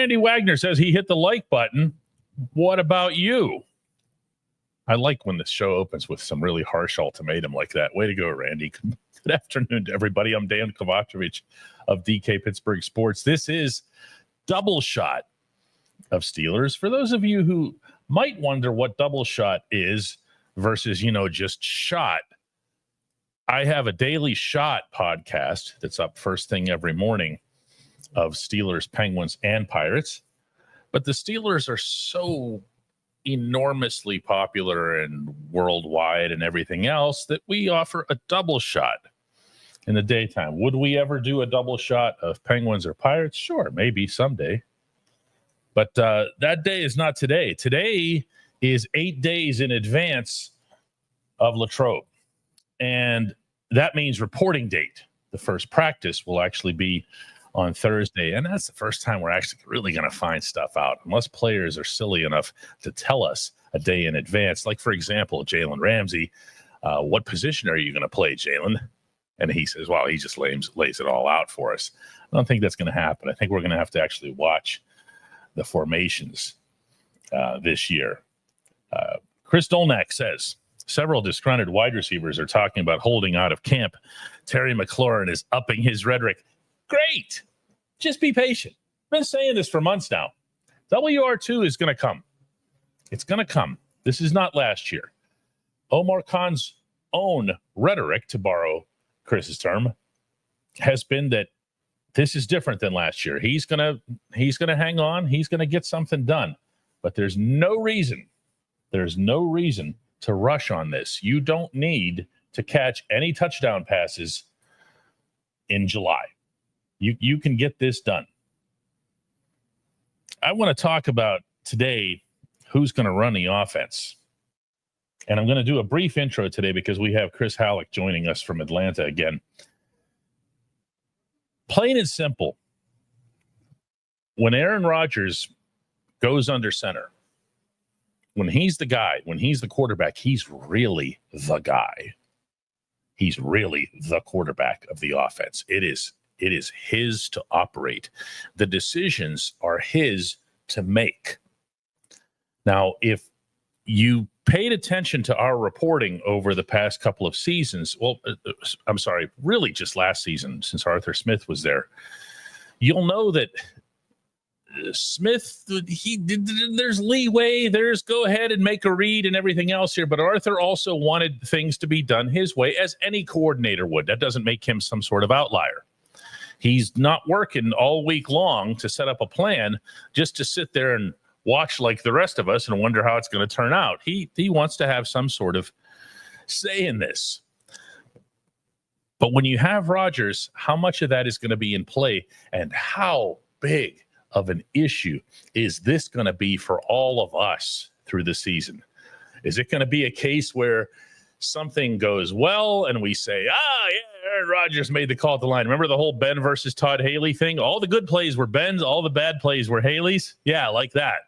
Randy Wagner says he hit the like button. What about you? I like when the show opens with some really harsh ultimatum like that. Way to go, Randy. Good afternoon to everybody. I'm Dejan Kovacevic of DK Pittsburgh Sports. This is Double Shot of Steelers. For those of you who might wonder what Double Shot is versus, just shot, I have a daily shot podcast that's up first thing every morning of Steelers, Penguins, and Pirates. But the Steelers are so enormously popular and worldwide and everything else that we offer a double shot in the daytime. Would we ever do a double shot of Penguins or Pirates? Sure, maybe someday. But that day is not today. Today is 8 days in advance of Latrobe. And that means reporting date. The first practice will actually be on Thursday. And that's the first time we're actually really going to find stuff out, unless players are silly enough to tell us a day in advance. Like, for example, Jalen Ramsey, what position are you going to play, Jalen? And he says, well, he just lays it all out for us. I don't think that's going to happen. I think we're going to have to actually watch the formations this year. Chris Dolnack says, several disgruntled wide receivers are talking about holding out of camp. Terry McLaurin is upping his rhetoric. Great. Just be patient. I've been saying this for months now. WR2 is going to come. It's going to come. This is not last year. Omar Khan's own rhetoric, to borrow Chris's term, has been that this is different than last year. He's going to hang on. He's going to get something done. But there's no reason to rush on this. You don't need to catch any touchdown passes in July. You can get this done. I want to talk about today who's going to run the offense. And I'm going to do a brief intro today because we have Chris Halleck joining us from Atlanta again. Plain and simple, when Aaron Rodgers goes under center, when he's the guy, when he's the quarterback, he's really the guy. He's really the quarterback of the offense. It is his to operate. The decisions are his to make. Now, if you paid attention to our reporting over the past couple of seasons, really just last season since Arthur Smith was there, you'll know that Smith, there's leeway, there's go ahead and make a read and everything else here, but Arthur also wanted things to be done his way, as any coordinator would. That doesn't make him some sort of outlier. He's not working all week long to set up a plan just to sit there and watch like the rest of us and wonder how it's going to turn out. He wants to have some sort of say in this. But when you have Rodgers, how much of that is going to be in play, and how big of an issue is this going to be for all of us through the season? Is it going to be a case where something goes well and we say, Aaron Rodgers made the call at the line? Remember the whole Ben versus Todd Haley thing? All the good plays were Ben's, all the bad plays were Haley's. Yeah, like that.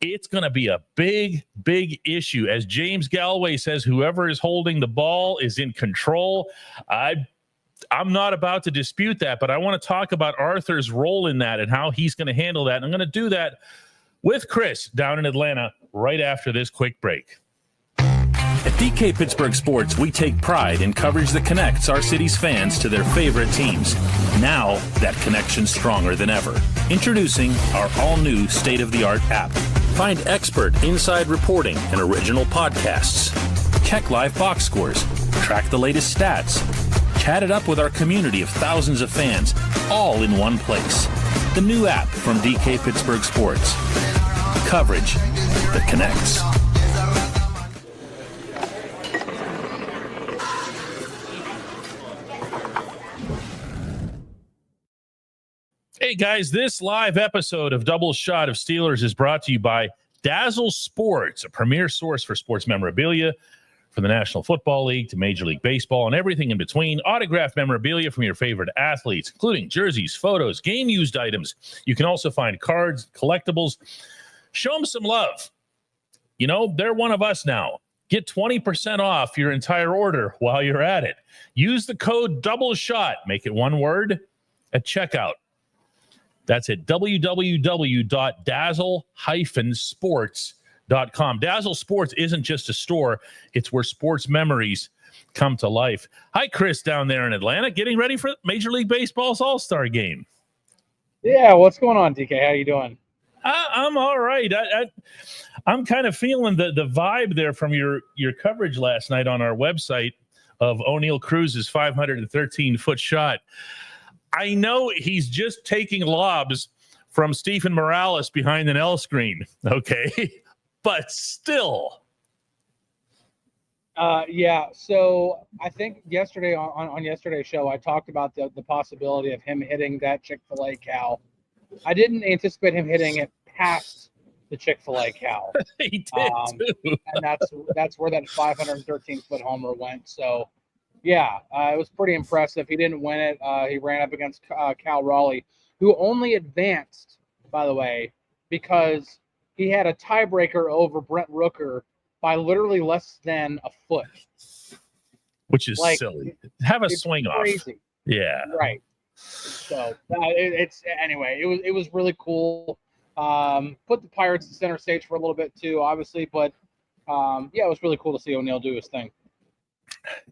It's going to be a big, big issue. As James Galloway says, whoever is holding the ball is in control. I'm not about to dispute that, but I want to talk about Arthur's role in that and how he's going to handle that. And I'm going to do that with Chris down in Atlanta right after this quick break. At DK Pittsburgh Sports, we take pride in coverage that connects our city's fans to their favorite teams. Now, that connection's stronger than ever. Introducing our all-new state-of-the-art app. Find expert inside reporting and original podcasts. Check live box scores. Track the latest stats. Chat it up with our community of thousands of fans, all in one place. The new app from DK Pittsburgh Sports. Coverage that connects. Hey guys, this live episode of Double Shot of Steelers is brought to you by Dazzle Sports, a premier source for sports memorabilia from the National Football League to Major League Baseball and everything in between. Autographed memorabilia from your favorite athletes, including jerseys, photos, game-used items. You can also find cards, collectibles. Show them some love. You know, they're one of us now. Get 20% off your entire order while you're at it. Use the code DOUBLESHOT, make it one word, at checkout. That's at www.dazzle-sports.com. Dazzle Sports isn't just a store. It's where sports memories come to life. Hi, Chris, down there in Atlanta, getting ready for Major League Baseball's All-Star Game. Yeah, what's going on, DK? How you doing? I'm all right. I'm kind of feeling the vibe there from your coverage last night on our website of O'Neal Cruz's 513-foot shot. I know he's just taking lobs from Stephen Morales behind an L screen, okay? But still. Yeah, so I think yesterday on yesterday's show, I talked about the possibility of him hitting that Chick-fil-A cow. I didn't anticipate him hitting it past the Chick-fil-A cow. He did, too. And that's where that 513-foot homer went. So, yeah, it was pretty impressive. He didn't win it. He ran up against Cal Raleigh, who only advanced, by the way, because he had a tiebreaker over Brent Rooker by literally less than a foot. Which is silly. Have a swing crazy. Off. Yeah. Right. So anyway, it was really cool. Put the Pirates in center stage for a little bit too, obviously, but yeah, it was really cool to see O'Neal do his thing.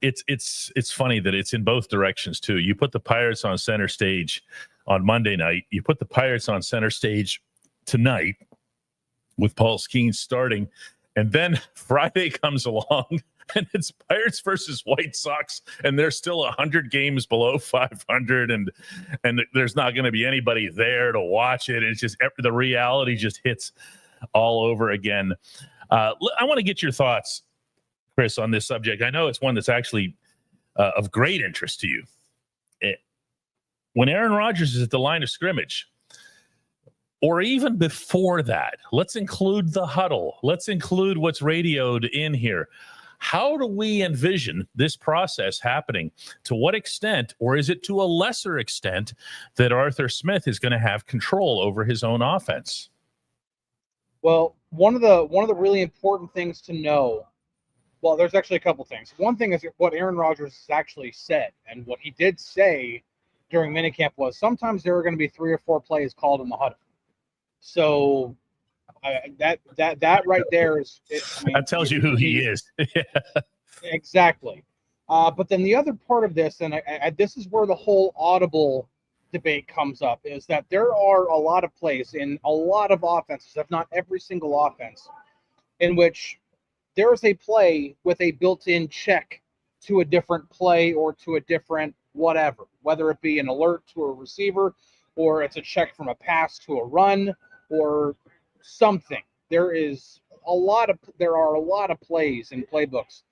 It's funny that it's in both directions too. You put the Pirates on center stage on Monday night. You put the Pirates on center stage tonight with Paul Skeens starting, and then Friday comes along and it's Pirates versus White Sox, and they're still 100 games below 500, and there's not going to be anybody there to watch it. It's just the reality just hits all over again. I want to get your thoughts, Chris, on this subject. I know it's one that's actually of great interest to you. When Aaron Rodgers is at the line of scrimmage, or even before that, let's include the huddle. Let's include what's radioed in here. How do we envision this process happening? To what extent, or is it to a lesser extent, that Arthur Smith is going to have control over his own offense? Well, one of the really important things to know, well, there's actually a couple things. One thing is what Aaron Rodgers has actually said, and what he did say during minicamp was sometimes there are going to be 3 or 4 plays called in the huddle. So that right there is that tells you who he is. Yeah. Exactly. But then the other part of this, and this is where the whole audible debate comes up, is that there are a lot of plays in a lot of offenses, if not every single offense, in which there is a play with a built-in check to a different play or to a different whatever, whether it be an alert to a receiver or it's a check from a pass to a run or something. There are a lot of plays and playbooks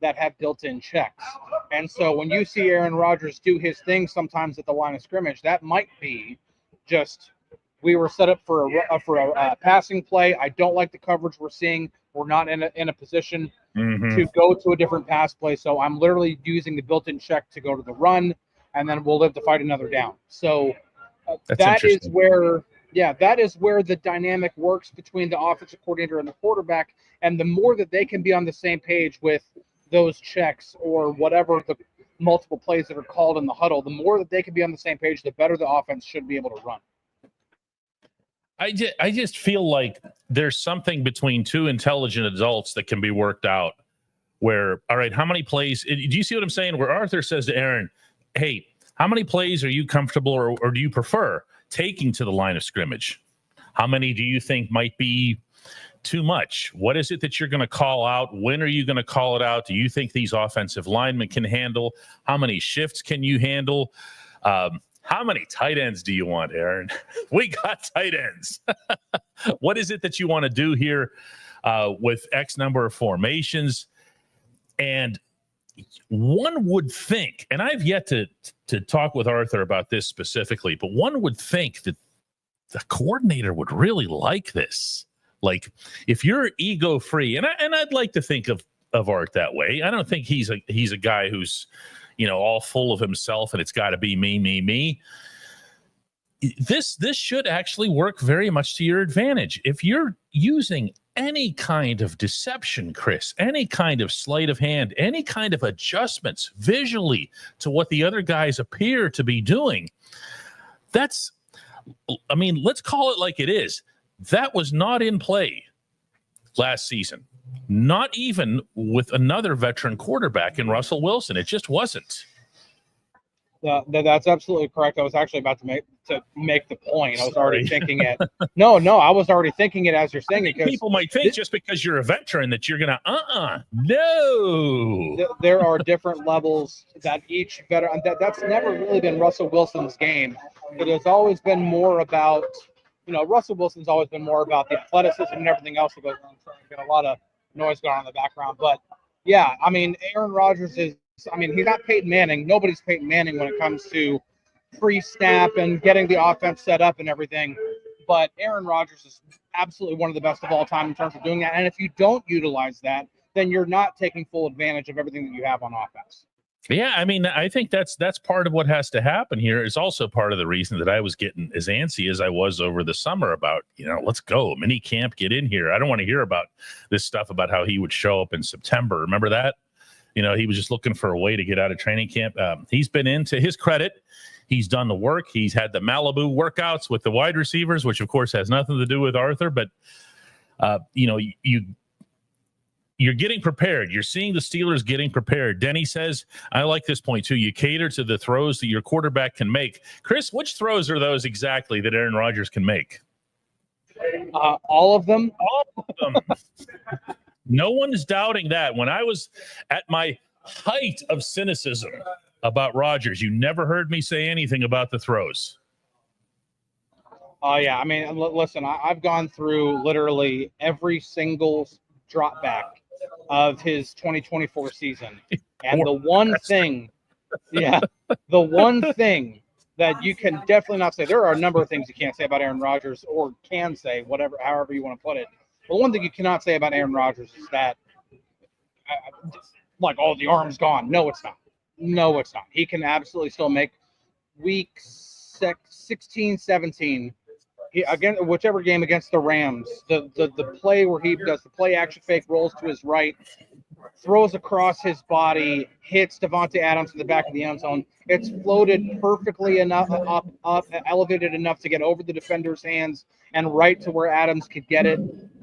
that have built-in checks. And so when you see Aaron Rodgers do his thing sometimes at the line of scrimmage, that might be just, we were set up for a passing play. I don't like the coverage we're seeing. We're not in a position to go to a different pass play. So I'm literally using the built-in check to go to the run, and then we'll live to fight another down. So that is where the dynamic works between the offensive coordinator and the quarterback. And the more that they can be on the same page with those checks or whatever the multiple plays that are called in the huddle, the more that they can be on the same page, the better the offense should be able to run. I just feel like there's something between two intelligent adults that can be worked out where, all right, how many plays, do you see what I'm saying? Where Arthur says to Aaron, hey, how many plays are you comfortable or do you prefer taking to the line of scrimmage? How many do you think might be too much? What is it that you're going to call out? When are you going to call it out? Do you think these offensive linemen can handle? How many shifts can you handle? How many tight ends do you want, Aaron? We got tight ends. What is it that you want to do here with X number of formations? And one would think, and I've yet to talk with Arthur about this specifically, but one would think that the coordinator would really like this. Like, if you're ego-free, and I'd like to think of Art that way. I don't think he's a guy who's, all full of himself and it's got to be me. This should actually work very much to your advantage. If you're using any kind of deception, Chris, any kind of sleight of hand, any kind of adjustments visually to what the other guys appear to be doing, that's I mean, let's call it like it is. That was not in play last season. Not even with another veteran quarterback in Russell Wilson. It just wasn't. That's absolutely correct. I was actually about to make the point. I was already thinking it. No, I was already thinking it as you're saying it. People might think just because you're a veteran that you're going to, no. There are different levels that each veteran, that's never really been Russell Wilson's game. It has always been more about, Russell Wilson's always been more about the athleticism and everything else that goes on. I'm trying to get a lot of noise going on in the background. But, yeah, I mean, Aaron Rodgers he's not Peyton Manning. Nobody's Peyton Manning when it comes to pre-snap and getting the offense set up and everything. But Aaron Rodgers is absolutely one of the best of all time in terms of doing that. And if you don't utilize that, then you're not taking full advantage of everything that you have on offense. Yeah, I mean, I think that's part of what has to happen here. Is also part of the reason that I was getting as antsy as I was over the summer about, let's go, mini camp, get in here. I don't want to hear about this stuff about how he would show up in September. Remember that? He was just looking for a way to get out of training camp. He's been in, to his credit. He's done the work. He's had the Malibu workouts with the wide receivers, which, of course, has nothing to do with Arthur. But, you're getting prepared. You're seeing the Steelers getting prepared. Denny says, I like this point, too. You cater to the throws that your quarterback can make. Chris, which throws are those exactly that Aaron Rodgers can make? All of them. All of them. No one is doubting that. When I was at my height of cynicism about Rodgers, you never heard me say anything about the throws. Oh, yeah. I mean, listen, I've gone through literally every single drop back of his 2024 season. And the one thing that you can definitely not say, there are a number of things you can't say about Aaron Rodgers, or can say, however you want to put it. But one thing you cannot say about Aaron Rodgers is that, the arm's gone. No, it's not. No, it's not. He can absolutely still make week 16, 17, again, whichever game against the Rams, the play where he does the play action fake, rolls to his right, throws across his body, hits Devontae Adams in the back of the end zone. It's floated perfectly enough up, elevated enough to get over the defender's hands and right to where Adams could get it.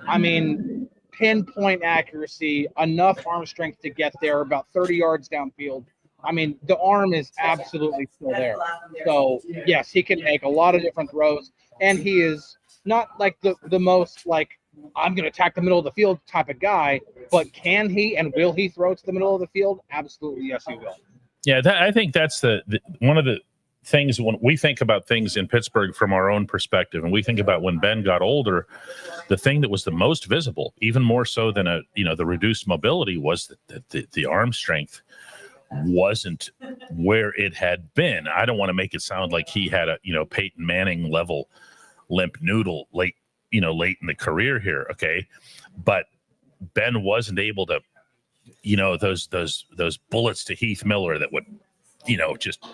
I mean, pinpoint accuracy, enough arm strength to get there, about 30 yards downfield. I mean, the arm is absolutely still there. So, yes, he can make a lot of different throws, and he is not like the most, I'm going to attack the middle of the field type of guy, but can he and will he throw to the middle of the field? Absolutely, yes, he will. Yeah, I think that's the one of the things when we think about things in Pittsburgh from our own perspective, and we think about when Ben got older, the thing that was the most visible, even more so than the reduced mobility, was that the arm strength wasn't where it had been. I don't want to make it sound like he had a Peyton Manning level limp noodle late in the career here, okay? But Ben wasn't able to, those bullets to Heath Miller that would, just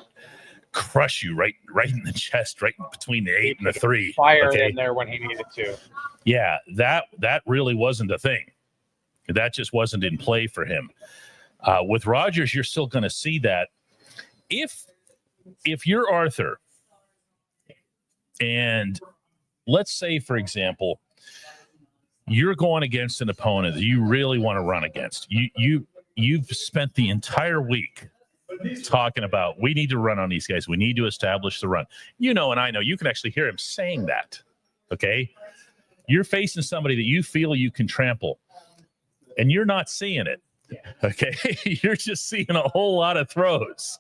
crush you right in the chest, right between the 8 and the 3. Fire in there when he needed to. Yeah, that really wasn't a thing. That just wasn't in play for him. With Rodgers, you're still going to see that. If you're Arthur, and let's say, for example, you're going against an opponent that you really want to run against. You've spent the entire week talking about, we need to run on these guys. We need to establish the run. And I know you can actually hear him saying that. Okay. You're facing somebody that you feel you can trample, and you're not seeing it. Okay. You're just seeing a whole lot of throws.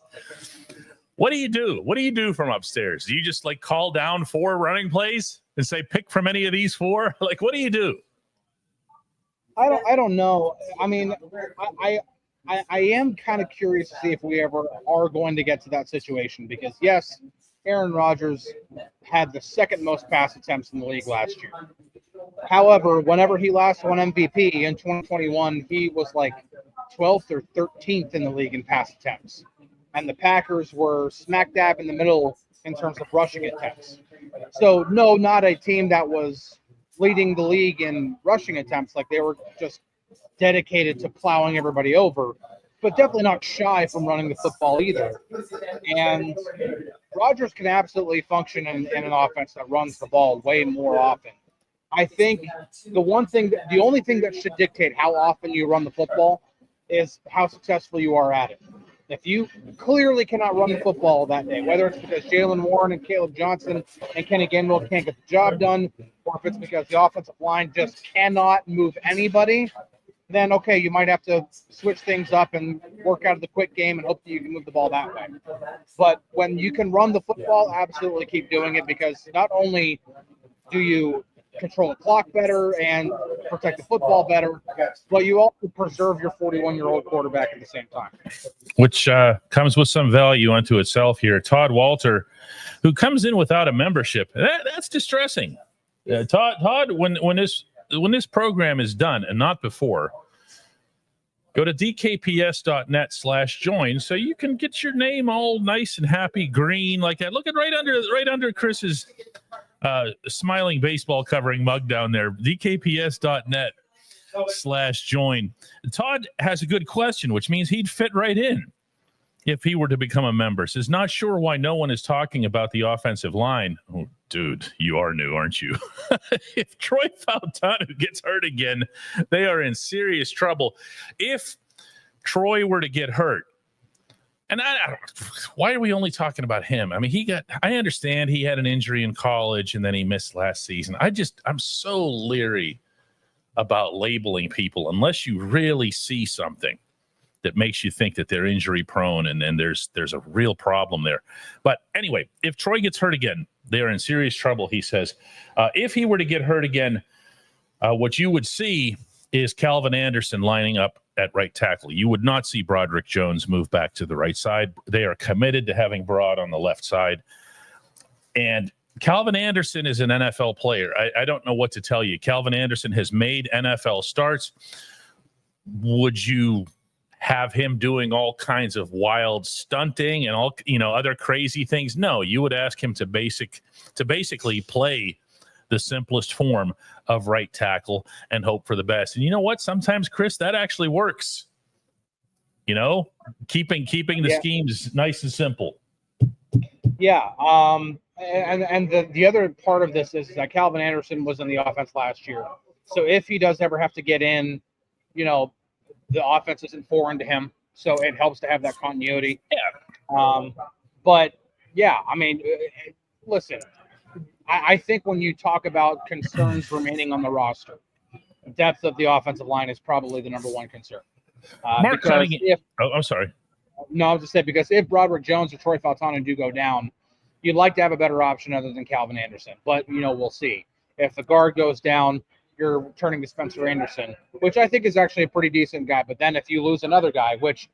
What do you do? What do you do from upstairs? Do you just call down 4 running plays and say, pick from any of these 4? What do you do? I don't know. I mean, I am kind of curious to see if we ever are going to get to that situation, because yes, Aaron Rodgers had the second most pass attempts in the league last year. However, whenever he last won MVP in 2021, he was 12th or 13th in the league in pass attempts. And the Packers were smack dab in the middle in terms of rushing attempts. So, no, not a team that was leading the league in rushing attempts. They were just dedicated to plowing everybody over, but definitely not shy from running the football either. And Rodgers can absolutely function in an offense that runs the ball way more often. I think the only thing that should dictate how often you run the football is how successful you are at it. If you clearly cannot run the football that day, whether it's because Jalen Warren and Caleb Johnson and Kenny Gainwell can't get the job done, or if it's because the offensive line just cannot move anybody, then okay, you might have to switch things up and work out of the quick game and hope that you can move the ball that way. But when you can run the football, absolutely keep doing it, because not only do you control the clock better and protect the football better, but you also preserve your 41-year-old quarterback at the same time. Which comes with some value unto itself here. Todd Walter, who comes in without a membership. That's distressing. Todd, when this program is done and not before, go to dkps.net/join so you can get your name all nice and happy green like that. Look at right under Chris's smiling baseball covering mug down there. dkps.net/join. Todd has a good question, which means he'd fit right in if he were to become a member. Says, not sure why no one is talking about the offensive line. Oh, dude, you are new, aren't you? If Troy Fautanu gets hurt again, they are in serious trouble. If Troy were to get hurt, and why are we only talking about him? I mean, I understand he had an injury in college and then he missed last season. I'm so leery about labeling people unless you really see something that makes you think that they're injury prone and there's a real problem there. But anyway, if Troy gets hurt again, they are in serious trouble, he says. If he were to get hurt again, what you would see is Calvin Anderson lining up at right tackle. You would not see Broderick Jones move back to the right side. They are committed to having Brod on the left side. And Calvin Anderson is an NFL player. I don't know what to tell you. Calvin Anderson has made NFL starts. Would you have him doing all kinds of wild stunting and all, other crazy things? No, you would ask him to basically play the simplest form of right tackle and hope for the best. And you know what? Sometimes, Chris, that actually works. Keeping the schemes nice and simple. Yeah. And the other part of this is that Calvin Anderson was in the offense last year. So if he does ever have to get in, the offense isn't foreign to him. So it helps to have that continuity. Yeah. But yeah, I mean, listen, I think when you talk about concerns remaining on the roster, depth of the offensive line is probably the number one concern. Mark Cunningham. I'm sorry. No, I was just saying, because if Broderick Jones or Troy Fautanu do go down, you'd like to have a better option other than Calvin Anderson. But, we'll see. If the guard goes down, you're turning to Spencer Anderson, which I think is actually a pretty decent guy. But then if you lose another guy, which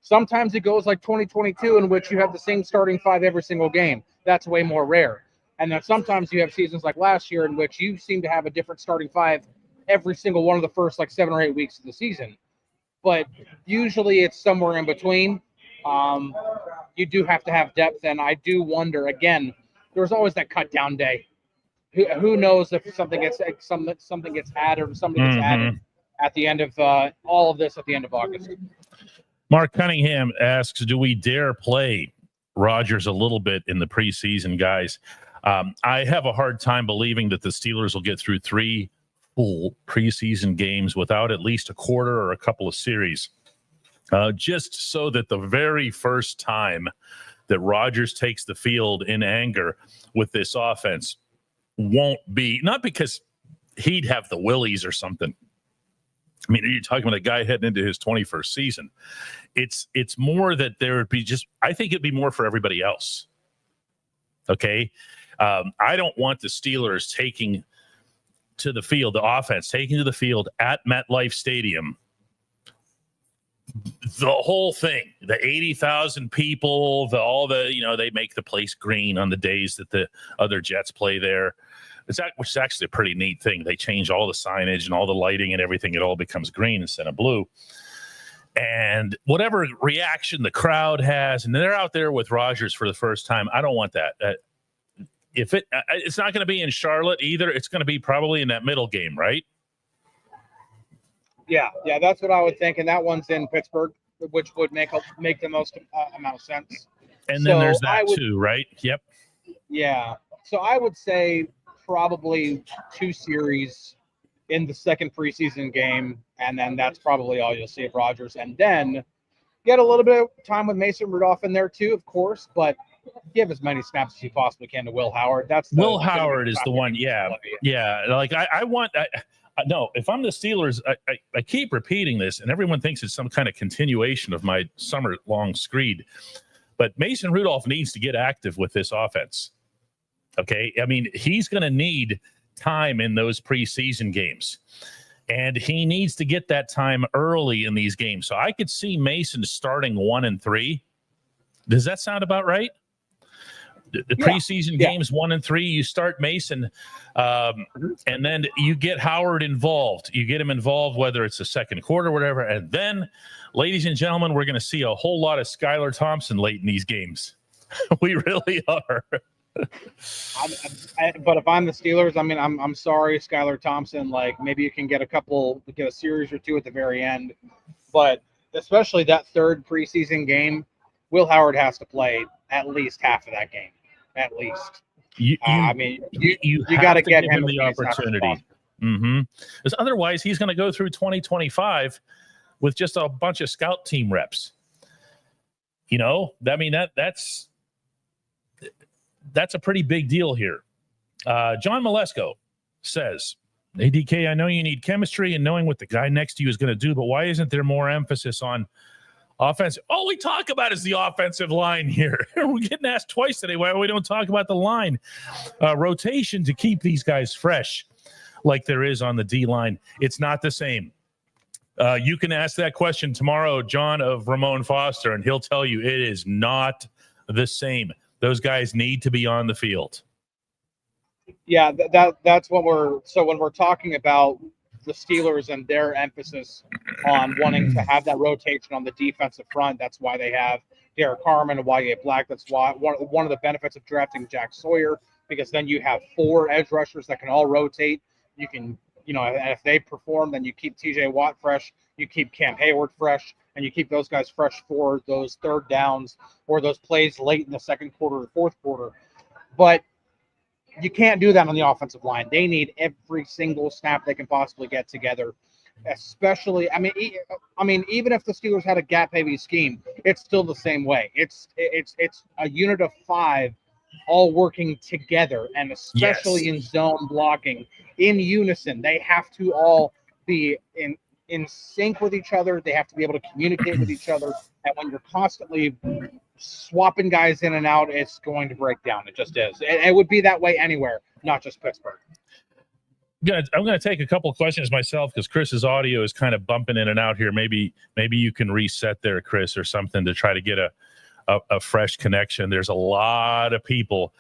sometimes it goes like 2022, in which you have the same starting five every single game, that's way more rare. And then sometimes you have seasons like last year in which you seem to have a different starting five every single one of the first 7 or 8 weeks of the season. But usually it's somewhere in between. You do have to have depth, and I do wonder, again, there's always that cut down day. Who knows if something gets added or somebody gets added at the end of all of this at the end of August. Mark Cunningham asks, do we dare play Rodgers a little bit in the preseason, guys? I have a hard time believing that the Steelers will get through 3 full preseason games without at least a quarter or a couple of series. Just so that the very first time that Rodgers takes the field in anger with this offense won't be, not because he'd have the willies or something. I mean, you're talking about a guy heading into his 21st season. It's more that there would be I think it'd be more for everybody else. Okay. I don't want the Steelers taking to the field, the offense taking to the field at MetLife Stadium, the whole thing, the 80,000 people, they make the place green on the days that the other Jets play there. Which is actually a pretty neat thing. They change all the signage and all the lighting and everything. It all becomes green instead of blue. And whatever reaction the crowd has, and they're out there with Rodgers for the first time, I don't want that. It's not going to be in Charlotte either. It's going to be probably in that middle game, right? Yeah, that's what I would think. And that one's in Pittsburgh, which would make the most amount of sense. And then there's that too, right? Yep. Yeah. So I would say probably 2 series in the second preseason game, and then that's probably all you'll see of Rodgers. And then get a little bit of time with Mason Rudolph in there too, of course, but give as many snaps as you possibly can to Will Howard. Will Howard is the one. Yeah. Yeah. Like I want, no, if I'm the Steelers, I keep repeating this, and everyone thinks it's some kind of continuation of my summer-long screed. But Mason Rudolph needs to get active with this offense. Okay? I mean, he's going to need time in those preseason games. And he needs to get that time early in these games. So I could see Mason starting 1 and 3. Does that sound about right? The preseason games 1 and 3, you start Mason, and then you get Howard involved. You get him involved, whether it's the second quarter or whatever. And then, ladies and gentlemen, we're going to see a whole lot of Skylar Thompson late in these games. We really are. But if I'm the Steelers, I mean, I'm sorry, Skylar Thompson. Like, maybe you can get a series or 2 at the very end. But especially that third preseason game, Will Howard has to play at least half of that game. At least. You got to get him the opportunity. Because otherwise, he's going to go through 2025 with just a bunch of scout team reps. You know, I mean, that's a pretty big deal here. John Malesko says, "Hey, DK, I know you need chemistry and knowing what the guy next to you is going to do, but why isn't there more emphasis on offense?" All we talk about is the offensive line here. We're getting asked twice today why we don't talk about the line. Rotation to keep these guys fresh like there is on the D-line. It's not the same. You can ask that question tomorrow, John, of Ramon Foster, and he'll tell you it is not the same. Those guys need to be on the field. Yeah, that's what when we're talking about the Steelers and their emphasis on wanting to have that rotation on the defensive front. That's why they have Derek Harmon and Wyatt Black. That's why one of the benefits of drafting Jack Sawyer, because then you have 4 edge rushers that can all rotate. You can, and if they perform, then you keep TJ Watt fresh, you keep Cam Hayward fresh, and you keep those guys fresh for those third downs or those plays late in the second quarter or fourth quarter. But you can't do that on the offensive line. They need every single snap they can possibly get together, especially, I mean, even if the Steelers had a gap-heavy scheme, it's still the same way. It's a unit of 5 all working together, and especially in zone blocking, in unison. They have to all be in sync with each other. They have to be able to communicate with each other. And when you're constantly swapping guys in and out, it's going to break down. It just is. It would be that way anywhere, not just Pittsburgh. Good. I'm going to take a couple of questions myself because Chris's audio is kind of bumping in and out here. Maybe you can reset there, Chris, or something to try to get a fresh connection. There's a lot of people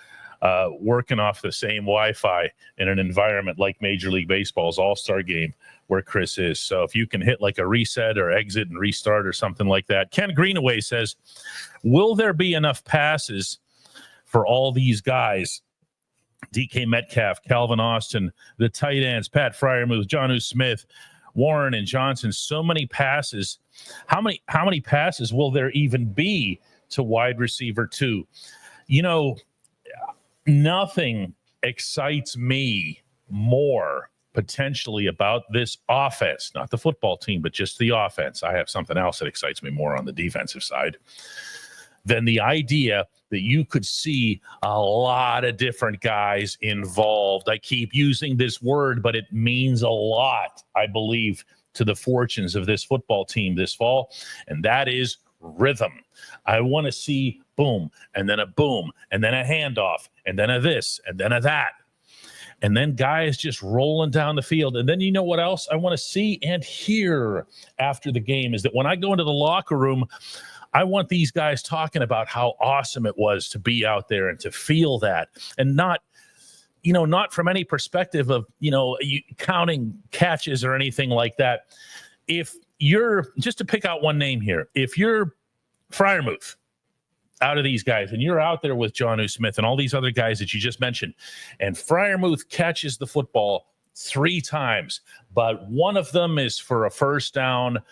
working off the same Wi-Fi in an environment like Major League Baseball's All-Star Game where Chris is. So if you can hit like a reset or exit and restart or something like that. Ken Greenaway says, will there be enough passes for all these guys? DK Metcalf, Calvin Austin, the tight ends, Pat Freiermuth, Jonnu Smith, Warren and Johnson. So many passes. How many passes will there even be to wide receiver 2? Nothing excites me more potentially about this offense, not the football team, but just the offense. I have something else that excites me more on the defensive side than the idea that you could see a lot of different guys involved. I keep using this word, but it means a lot, I believe, to the fortunes of this football team this fall, and that is rhythm. I want to see boom, and then a boom, and then a handoff, and then a this, and then a that. And then guys just rolling down the field. And then you know what else I want to see and hear after the game is that when I go into the locker room, I want these guys talking about how awesome it was to be out there and to feel that. And not from any perspective of, counting catches or anything like that. If you're, just to pick out one name here, if you're Freiermuth, out of these guys, and you're out there with Jonnu Smith and all these other guys that you just mentioned, and Freiermuth catches the football 3 times, but one of them is for a first down,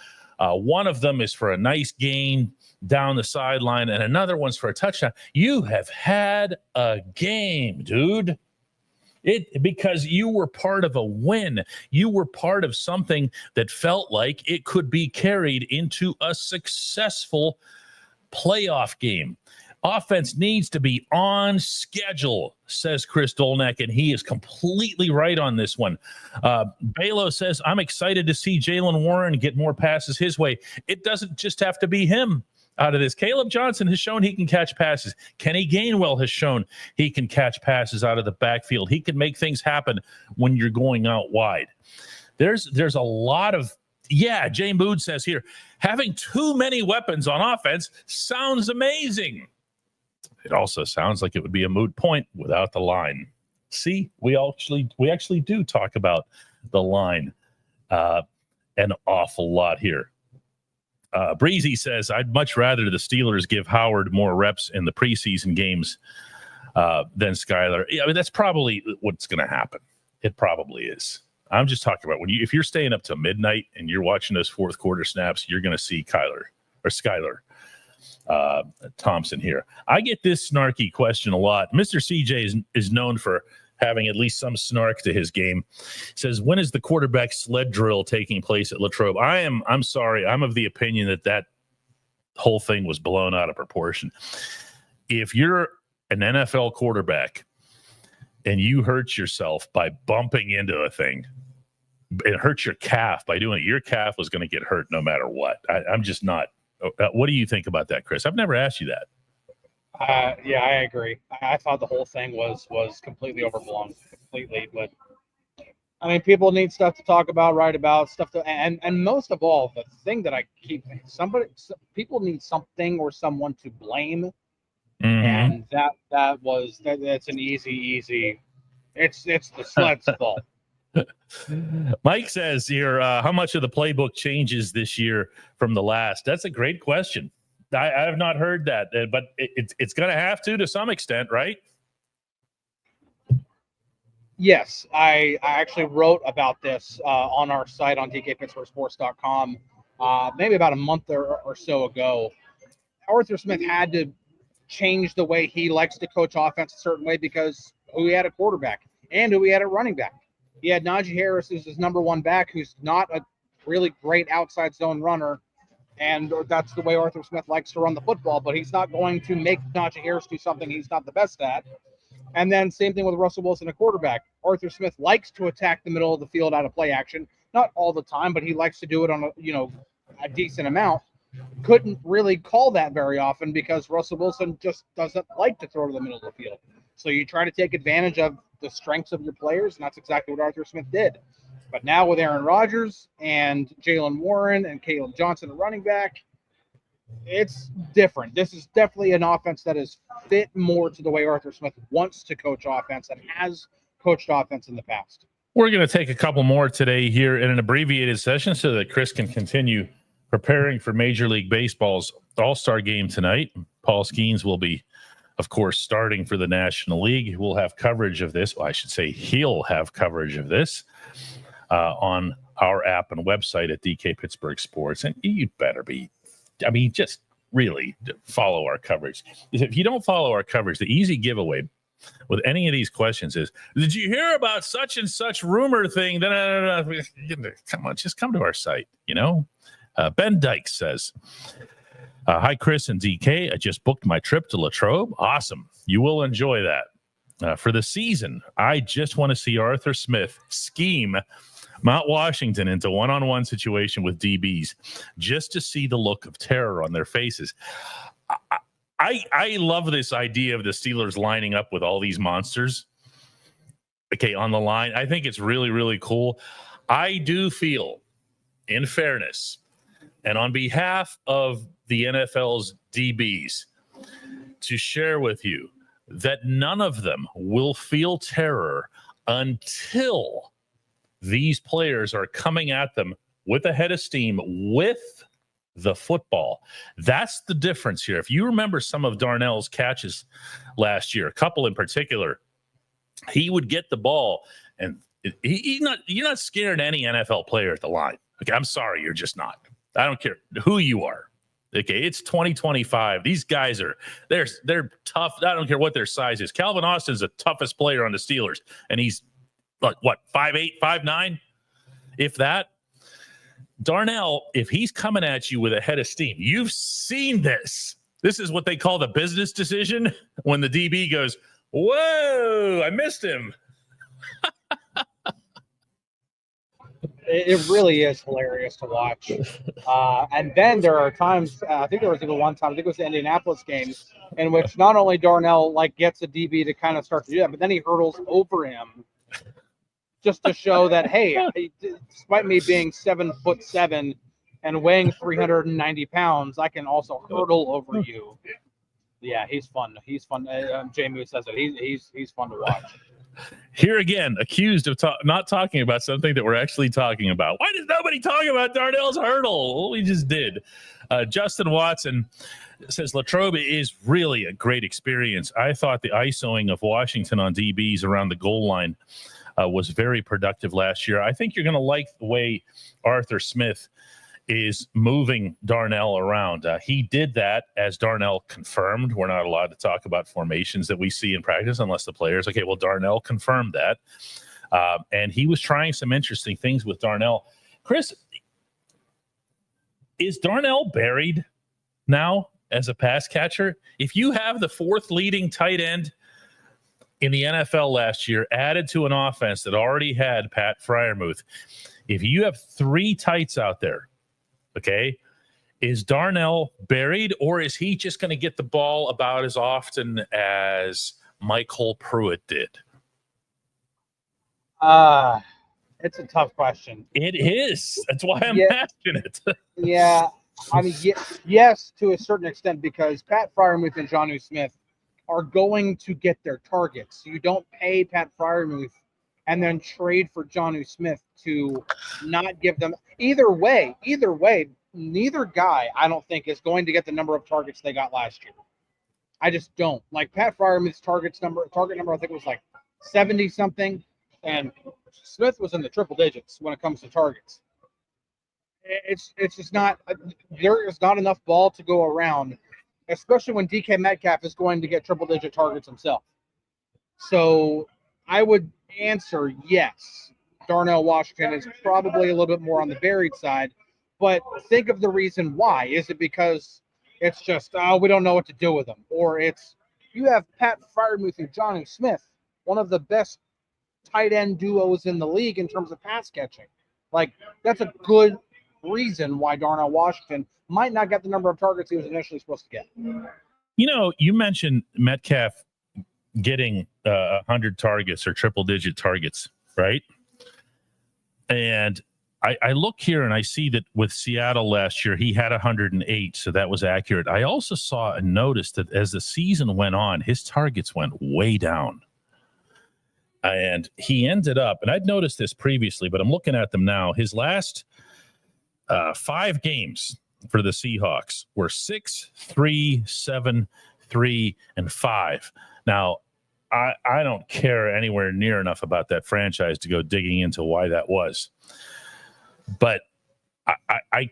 One of them is for a nice gain down the sideline, and another one's for a touchdown. You have had a game, dude. Because you were part of a win. You were part of something that felt like it could be carried into a successful playoff game. Offense needs to be on schedule, says Chris Dolnack, and he is completely right on this one. Balo says, I'm excited to see Jaylen Warren get more passes his way. It doesn't just have to be him out of this. Caleb Johnson has shown he can catch passes. Kenny Gainwell has shown he can catch passes out of the backfield. He can make things happen when you're going out wide. There's a lot of, Jay Mood says here, having too many weapons on offense sounds amazing. It also sounds like it would be a moot point without the line. See, we actually do talk about the line an awful lot here. Breezy says, I'd much rather the Steelers give Howard more reps in the preseason games than Skyler. I mean, that's probably what's going to happen. It probably is. I'm just talking about if you're staying up to midnight and you're watching those fourth quarter snaps, you're going to see Skyler Thompson here. I get this snarky question a lot. Mr. CJ is known for having at least some snark to his game. He says, when is the quarterback sled drill taking place at Latrobe? I'm sorry. I'm of the opinion that whole thing was blown out of proportion. If you're an NFL quarterback and you hurt yourself by bumping into a thing, it hurts your calf by doing it, your calf was going to get hurt no matter what. I'm just not. What do you think about that, Chris? I've never asked you that. Yeah, I agree. I thought the whole thing was completely overblown, but I mean, people need stuff to talk about, write about, and most of all, the thing that I keep people need something or someone to blame, and that's an easy. It's the sled's fault. Mike says here, how much of the playbook changes this year from the last? That's a great question. I have not heard that, but it's going to have to some extent, right? Yes, I actually wrote about this on our site on DKPittsburghSports.com maybe about a month or so ago. Arthur Smith had to change the way he likes to coach offense a certain way because who he had a quarterback and who he had a running back. He had Najee Harris, who's his number one back, who's not a really great outside zone runner. And that's the way Arthur Smith likes to run the football, but he's not going to make Najee Harris do something he's not the best at. And then same thing with Russell Wilson, a quarterback. Arthur Smith likes to attack the middle of the field out of play action. Not all the time, but he likes to do it on a decent amount. Couldn't really call that very often because Russell Wilson just doesn't like to throw to the middle of the field. So you try to take advantage of the strengths of your players, and that's exactly what Arthur Smith did. But now with Aaron Rodgers and Jaylen Warren and Caleb Johnson, the running back, it's different. This is definitely an offense that is fit more to the way Arthur Smith wants to coach offense and has coached offense in the past. We're going to take a couple more today here in an abbreviated session so that Chris can continue preparing for Major League Baseball's All-Star game tonight. Paul Skeens will be, of course, starting for the National League. We'll have coverage of this. Well, I should say he'll have coverage of this on our app and website at DK Pittsburgh Sports. And you'd better be, just really follow our coverage. If you don't follow our coverage, the easy giveaway with any of these questions is, did you hear about such and such rumor thing? Come on, just come to our site, Ben Dykes says, hi, Chris and DK. I just booked my trip to Latrobe. Awesome. You will enjoy that. For the season, I just want to see Arthur Smith scheme Mount Washington into one-on-one situation with DBs just to see the look of terror on their faces. I love this idea of the Steelers lining up with all these monsters. Okay, on the line. I think it's really, really cool. I do feel, in fairness, and on behalf of the NFL's DBs, to share with you that none of them will feel terror until these players are coming at them with a head of steam with the football. That's the difference here. If you remember some of Darnell's catches last year, a couple in particular, he would get the ball and you're not scaring any NFL player at the line. Okay, I'm sorry, you're just not. I don't care who you are. Okay, it's 2025. These guys they're tough. I don't care what their size is. Calvin Austin's the toughest player on the Steelers, and he's what 5'8", 5'9", if that. Darnell, if he's coming at you with a head of steam, you've seen this. This is what they call the business decision when the DB goes, "Whoa, I missed him." It really is hilarious to watch. And then there are times, I think there was even one time, I think it was the Indianapolis game, in which not only Darnell gets a DB to kind of start to do that, but then he hurdles over him just to show that, hey, despite me being 7'7" and weighing 390 pounds, I can also hurdle over you. Yeah, he's fun. He's fun. Jamie says it. He's fun to watch. Here again, accused of not talking about something that we're actually talking about. Why does nobody talk about Darnell's hurdle? Well, we just did. Justin Watson says Latrobe is really a great experience. I thought the ISOing of Washington on DBs around the goal line was very productive last year. I think you're going to like the way Arthur Smith is moving Darnell around. He did that, as Darnell confirmed. We're not allowed to talk about formations that we see in practice unless the players, okay, well, Darnell confirmed that. And he was trying some interesting things with Darnell. Chris, is Darnell buried now as a pass catcher? If you have the fourth leading tight end in the NFL last year added to an offense that already had Pat Freiermuth, if you have three tights out there, okay, is Darnell buried, or is he just going to get the ball about as often as Michael Pruitt did? It's a tough question. It is. That's why I'm asking it. Yeah. I mean, yes, to a certain extent, because Pat Freiermuth and Jonnu Smith are going to get their targets. You don't pay Pat Freiermuth and then trade for Jonnu Smith to not give them either way, neither guy, I don't think, is going to get the number of targets they got last year. I just don't. Like Pat Freiermuth's target number, I think was like 70 something, and Smith was in the triple digits when it comes to targets. It's just not, there is not enough ball to go around, especially when DK Metcalf is going to get triple digit targets himself. So I would answer yes. Darnell Washington is probably a little bit more on the buried side, but think of the reason why. Is it because it's just, we don't know what to do with them? Or it's, you have Pat Freiermuth and Jonnu Smith, one of the best tight end duos in the league in terms of pass catching. Like, that's a good reason why Darnell Washington might not get the number of targets he was initially supposed to get. You know, you mentioned Metcalf getting 100 targets or triple-digit targets, right? And I look here and I see that with Seattle last year, he had 108, so that was accurate. I also saw and noticed that as the season went on, his targets went way down. And he ended up, and I'd noticed this previously, but I'm looking at them now, his last 5 games for the Seahawks were 6, 3, 7, 3, and 5. Now, I don't care anywhere near enough about that franchise to go digging into why that was. But I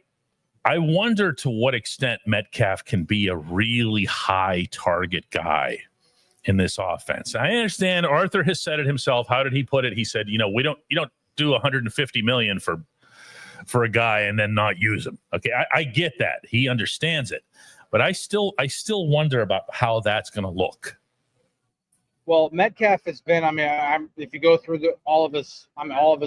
wonder to what extent Metcalf can be a really high target guy in this offense. I understand Arthur has said it himself. How did he put it? He said, you don't do $150 million for a guy and then not use him. Okay, I get that. He understands it. But I still wonder about how that's going to look. Well, Metcalf has been, if you go through all of his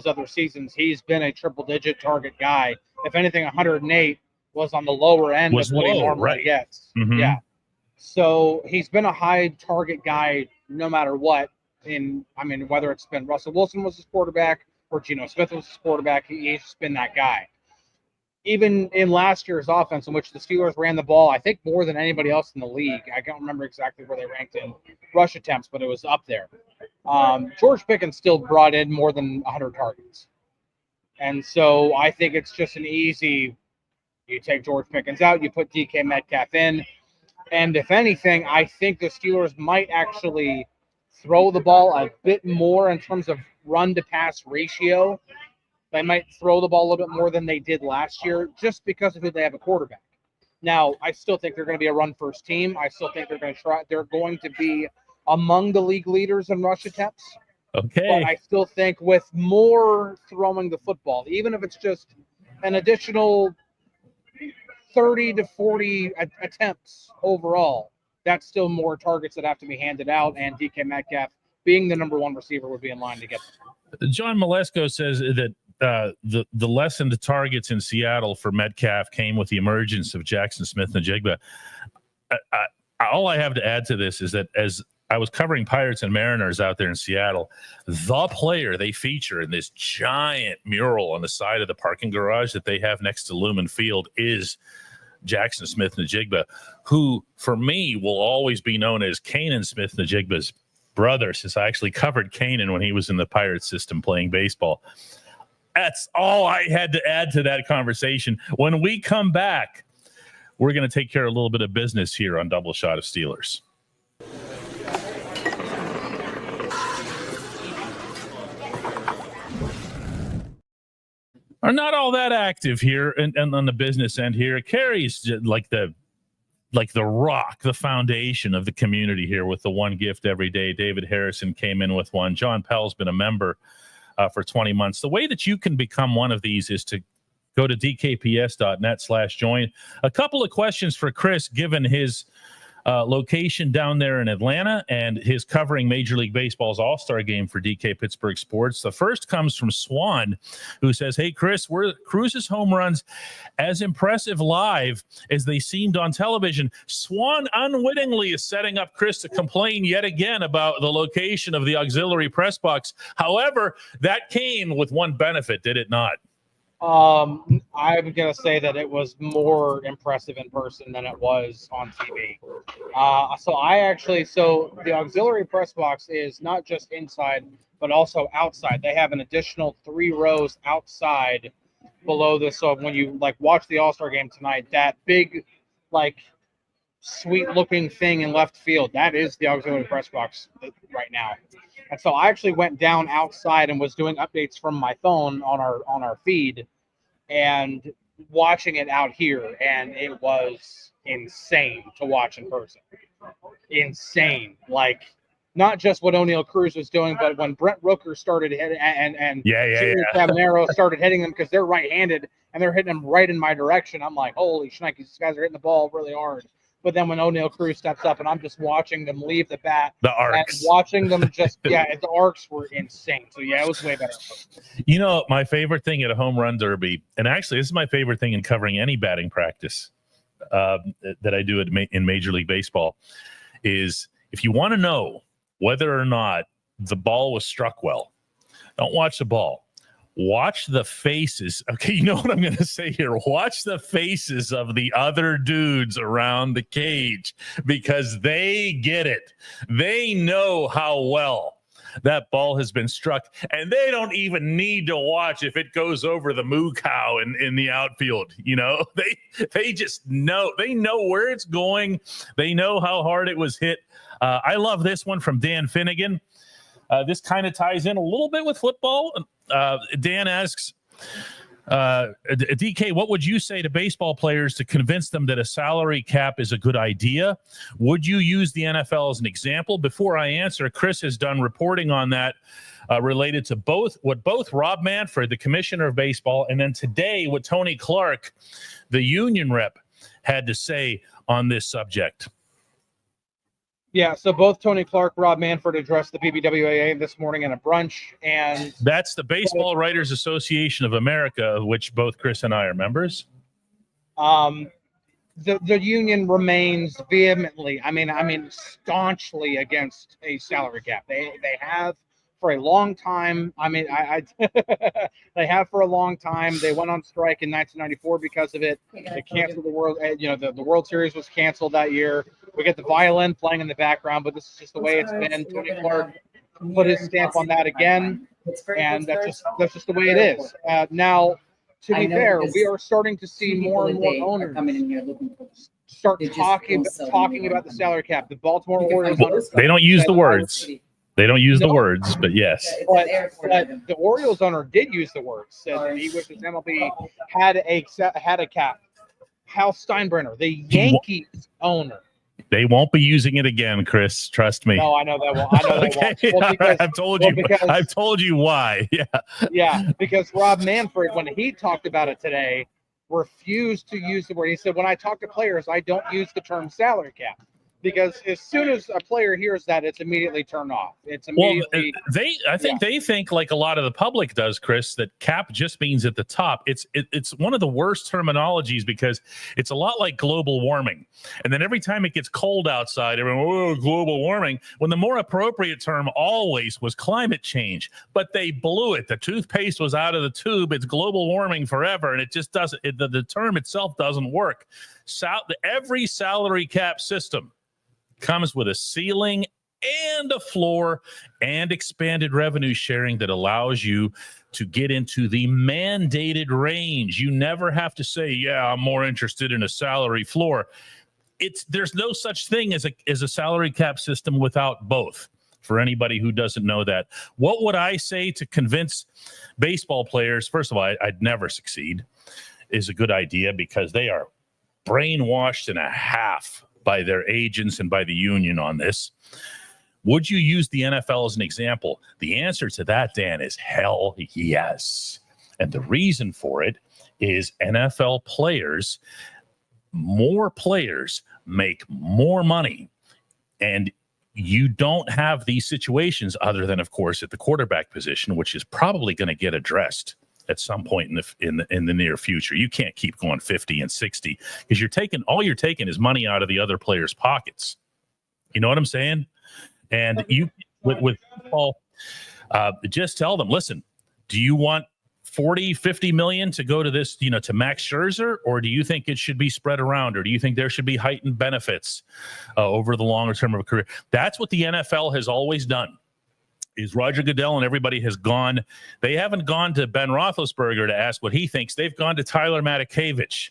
other seasons, he's been a triple-digit target guy. If anything, 108 was on the lower end of what he normally gets. Mm-hmm. Yeah. So he's been a high target guy no matter what. Whether it's been Russell Wilson was his quarterback or Geno Smith was his quarterback, he's just been that guy. Even in last year's offense, in which the Steelers ran the ball, I think more than anybody else in the league. I don't remember exactly where they ranked in rush attempts, but it was up there. George Pickens still brought in more than 100 targets. And so I think it's just an easy, you take George Pickens out, you put DK Metcalf in. And if anything, I think the Steelers might actually throw the ball a bit more in terms of run-to-pass ratio They might throw the ball a little bit more than they did last year just because of who they have a quarterback. Now, I still think they're going to be a run-first team. I still think they're going to try. They're going to be among the league leaders in rush attempts. Okay. But I still think with more throwing the football, even if it's just an additional 30 to 40 attempts overall, that's still more targets that have to be handed out, and DK Metcalf, being the number one receiver, would be in line to get them. John Malesko says that the lessened targets in Seattle for Metcalf came with the emergence of Jackson Smith-Njigba. All I have to add to this is that as I was covering Pirates and Mariners out there in Seattle, the player they feature in this giant mural on the side of the parking garage that they have next to Lumen Field is Jackson Smith-Njigba, who for me will always be known as Kanan Smith-Njigba's brother, since I actually covered Kanan when he was in the Pirates system playing baseball. That's all I had to add to that conversation. When we come back, we're going to take care of a little bit of business here on Double Shot of Steelers. Are not all that active here and on the business end here. Carrie's like the rock, the foundation of the community here with the one gift every day. David Harrison came in with one. John Pell's been a member for 20 months. The way that you can become one of these is to go to dkps.net/join. A couple of questions for Chris, given his location down there in Atlanta and his covering Major League Baseball's All-Star Game for DK Pittsburgh Sports. The first comes from Swan, who says, "Hey, Chris, were Cruz's home runs as impressive live as they seemed on television?" Swan unwittingly is setting up Chris to complain yet again about the location of the auxiliary press box. However, that came with one benefit, did it not? I'm going to say that it was more impressive in person than it was on TV. So the auxiliary press box is not just inside, but also outside. They have an additional 3 rows outside below this. So when you watch the All-Star Game tonight, that big, sweet looking thing in left field, that is the auxiliary press box right now. And so I actually went down outside and was doing updates from my phone on our feed and watching it out here, and it was insane to watch in person. Insane. Not just what O'Neal Cruz was doing, but when Brent Rooker started hitting and Cabanero started hitting them because they're right-handed and they're hitting them right in my direction. I'm like, holy shnikes, these guys are hitting the ball really hard. But then when O'Neal Cruz steps up and I'm just watching them leave the bat, the arcs, and watching them the arcs were insane. So it was way better. You know, my favorite thing at a home run derby, and actually this is my favorite thing in covering any batting practice that I do in Major League Baseball, is if you want to know whether or not the ball was struck well, don't watch the ball. Watch the faces. Okay, you know what I'm going to say here. Watch the faces of the other dudes around the cage, because they get it. They know how well that ball has been struck, and they don't even need to watch if it goes over the moo cow in the outfield. You know, they just know. They know where it's going. They know how hard it was hit. I love this one from Dan Finnegan. This kind of ties in a little bit with football. Dan asks, DK, what would you say to baseball players to convince them that a salary cap is a good idea? Would you use the NFL as an example? Before I answer, Chris has done reporting on that related to both Rob Manfred, the commissioner of baseball, and then today what Tony Clark, the union rep, had to say on this subject. Yeah, so both Tony Clark, Rob Manfred addressed the BBWAA this morning in a brunch, and that's the Baseball Writers Association of America, of which both Chris and I are members. The union remains vehemently, staunchly against a salary cap. They have for a long time. They have for a long time. They went on strike in 1994 because of it. They canceled the World. The World Series was canceled that year. We get the violin playing in the background, but this is just the way it's been. Tony Clark put his stamp on that again, and that's just the way it is. Now, to be fair, we are starting to see more and more owners start talking about the salary cap. The Baltimore Orioles. They don't use the words. They don't use the words, but yes. But the Orioles owner did use the words. Said that he wishes MLB had a cap. Hal Steinbrenner, the Yankees owner. They won't be using it again, Chris. Trust me. No, I know that won't. I know that won't. Well, because, I've told you why. Yeah. Yeah, because Rob Manfred, when he talked about it today, refused to use the word. He said, when I talk to players, I don't use the term salary cap. Because as soon as a player hears that, it's immediately turned off. It's immediately. Well, they think like a lot of the public does, Chris, that cap just means at the top. It's one of the worst terminologies because it's a lot like global warming. And then every time it gets cold outside, everyone, oh, global warming. When the more appropriate term always was climate change, but they blew it. The toothpaste was out of the tube. It's global warming forever, and it just doesn't. The term itself doesn't work. Every salary cap system comes with a ceiling and a floor and expanded revenue sharing that allows you to get into the mandated range. You never have to say, yeah, I'm more interested in a salary floor. There's no such thing as a salary cap system without both. For anybody who doesn't know that, what would I say to convince baseball players? First of all, I'd never succeed is a good idea because they are brainwashed and a half by their agents and by the union on this. Would you use the NFL as an example? The answer to that, Dan, is hell yes. And the reason for it is NFL players, more players make more money. And you don't have these situations other than, of course, at the quarterback position, which is probably going to get addressed at some point in the near future. You can't keep going 50 and 60 because all you're taking is money out of the other players' pockets. You know what I'm saying? And you with Paul, just tell them, listen, do you want 40, 50 million to go to this, to Max Scherzer, or do you think it should be spread around, or do you think there should be heightened benefits over the longer term of a career? That's what the NFL has always done. Is Roger Goodell and everybody has gone. They haven't gone to Ben Roethlisberger to ask what he thinks. They've gone to Tyler Matakevich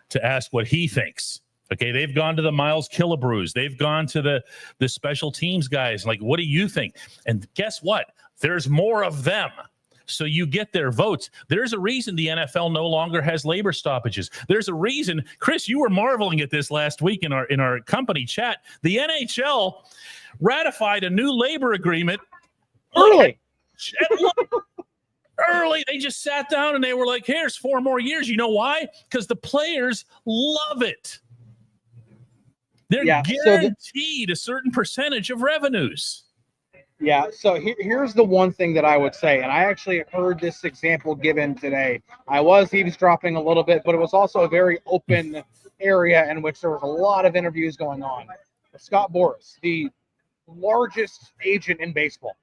to ask what he thinks. Okay, they've gone to the Miles Killebrews. They've gone to the special teams guys. Like, what do you think? And guess what? There's more of them. So you get their votes. There's a reason the NFL no longer has labor stoppages. There's a reason, Chris, you were marveling at this last week in our company chat. The NHL ratified a new labor agreement early. Early. They just sat down and they were like, here's 4 more years. You know why? Because the players love it. They're guaranteed a certain percentage of revenues. Yeah, so here's the one thing that I would say, and I actually heard this example given today. I was eavesdropping a little bit, but it was also a very open area in which there was a lot of interviews going on. Scott Boras, the largest agent in baseball,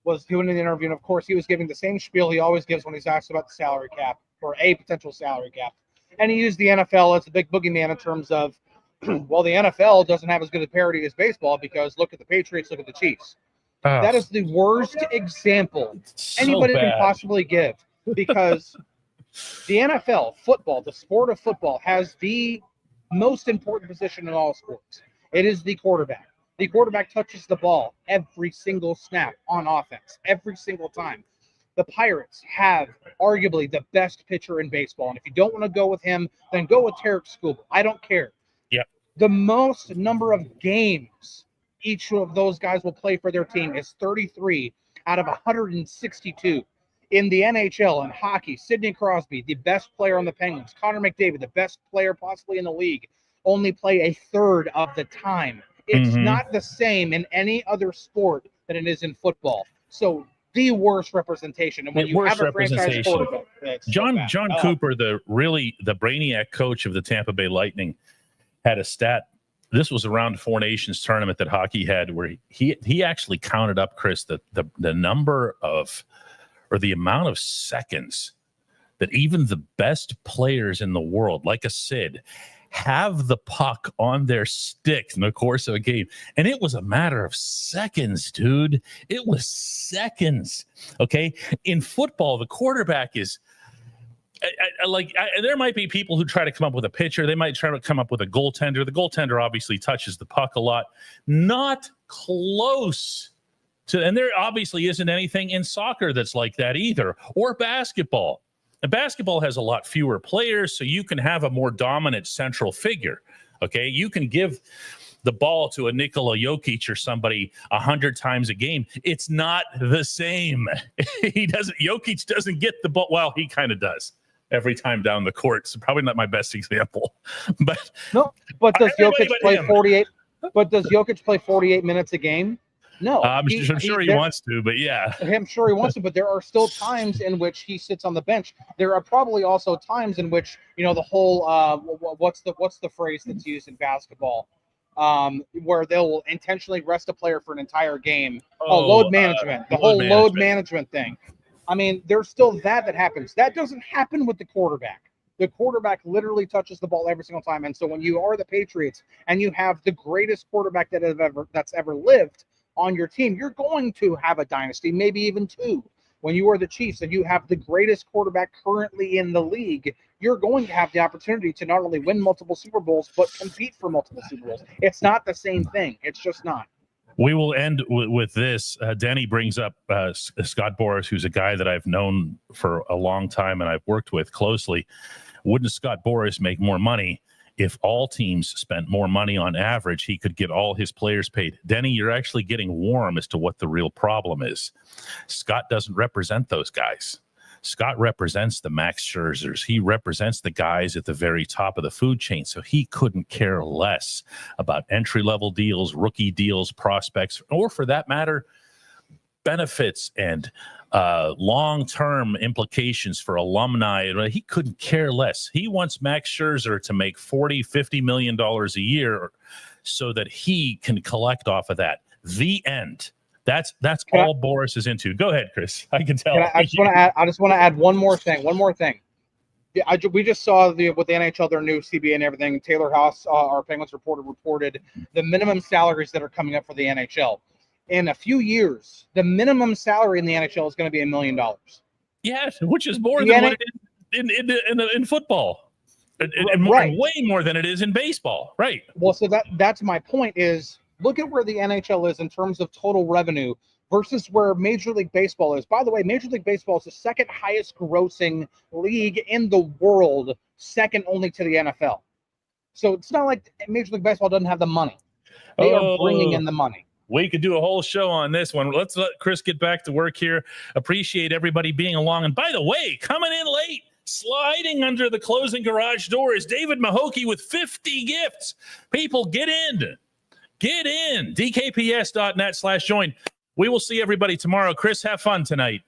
was doing an interview, and of course he was giving the same spiel he always gives when he's asked about the salary cap or a potential salary cap. And he used the NFL as a big boogeyman in terms of, well, the NFL doesn't have as good a parity as baseball because look at the Patriots, look at the Chiefs. Oh. That is the worst example anybody can possibly give, because the NFL, football, the sport of football, has the most important position in all sports. It is the quarterback. The quarterback touches the ball every single snap on offense, every single time. The Pirates have arguably the best pitcher in baseball. And if you don't want to go with him, then go with Tarek Skubal. I don't care. Yep. The most number of games each of those guys will play for their team is 33 out of 162. In the NHL and hockey, Sidney Crosby, the best player on the Penguins, Connor McDavid, the best player possibly in the league, only play a third of the time. It's not the same in any other sport than it is in football. So the worst representation. And when you have a franchise quarterback, John Cooper, the brainiac coach of the Tampa Bay Lightning, had a stat. This was around Four Nations tournament that hockey had, where he actually counted up, Chris, the number of, or the amount of seconds that even the best players in the world, like a Sid, have the puck on their stick in the course of a game. And it was a matter of seconds, dude. It was seconds. Okay. In football, the quarterback is There might be people who try to come up with a pitcher. They might try to come up with a goaltender. The goaltender obviously touches the puck a lot. Not close to, and there obviously isn't anything in soccer that's like that either, or basketball. And basketball has a lot fewer players, so you can have a more dominant central figure. Okay, you can give the ball to a Nikola Jokic or somebody 100 times a game. It's not the same. Jokic doesn't get the ball. Well, he kind of does every time down the court. So probably not my best example. But does Jokic play 48? But does Jokic play 48 minutes a game? No. I'm sure he wants to, but yeah. I'm sure he wants to, but there are still times in which he sits on the bench. There are probably also times in which, the whole what's the phrase that's used in basketball? Where they'll intentionally rest a player for an entire game. Load management. The whole load management thing. I mean, there's still that happens. That doesn't happen with the quarterback. The quarterback literally touches the ball every single time. And so when you are the Patriots and you have the greatest quarterback that's ever lived on your team, you're going to have a dynasty, maybe even two. When you are the Chiefs and you have the greatest quarterback currently in the league, you're going to have the opportunity to not only win multiple Super Bowls, but compete for multiple Super Bowls. It's not the same thing. It's just not. We will end with this. Danny brings up Scott Boras, who's a guy that I've known for a long time and I've worked with closely. Wouldn't Scott Boras make more money if all teams spent more money on average? He could get all his players paid. Denny, you're actually getting warm as to what the real problem is. Scott doesn't represent those guys. Scott represents the Max Scherzers. He represents the guys at the very top of the food chain. So he couldn't care less about entry-level deals, rookie deals, prospects, or for that matter, benefits and long-term implications for alumni. He couldn't care less. He wants Max Scherzer to make $40-50 million a year so that he can collect off of that. The end. That's all Boras is into. Go ahead, Chris. I can tell. I just want to add one more thing. Yeah, we just saw with the NHL, their new CBA and everything. Taylor Haas, our Penguins reporter, reported the minimum salaries that are coming up for the NHL. In a few years, the minimum salary in the NHL is going to be $1 million. Yes, which is more than what it is in football, and way more than it is in baseball. Right. Well, so that's my point. Is look at where the NHL is in terms of total revenue versus where Major League Baseball is. By the way, Major League Baseball is the second highest grossing league in the world, second only to the NFL. So it's not like Major League Baseball doesn't have the money. They are bringing in the money. We could do a whole show on this one. Let's let Chris get back to work here. Appreciate everybody being along. And by the way, coming in late, sliding under the closing garage door is David Mahokey with 50 gifts. People, get in. Get in. DKPS.net/join. We will see everybody tomorrow. Chris, have fun tonight.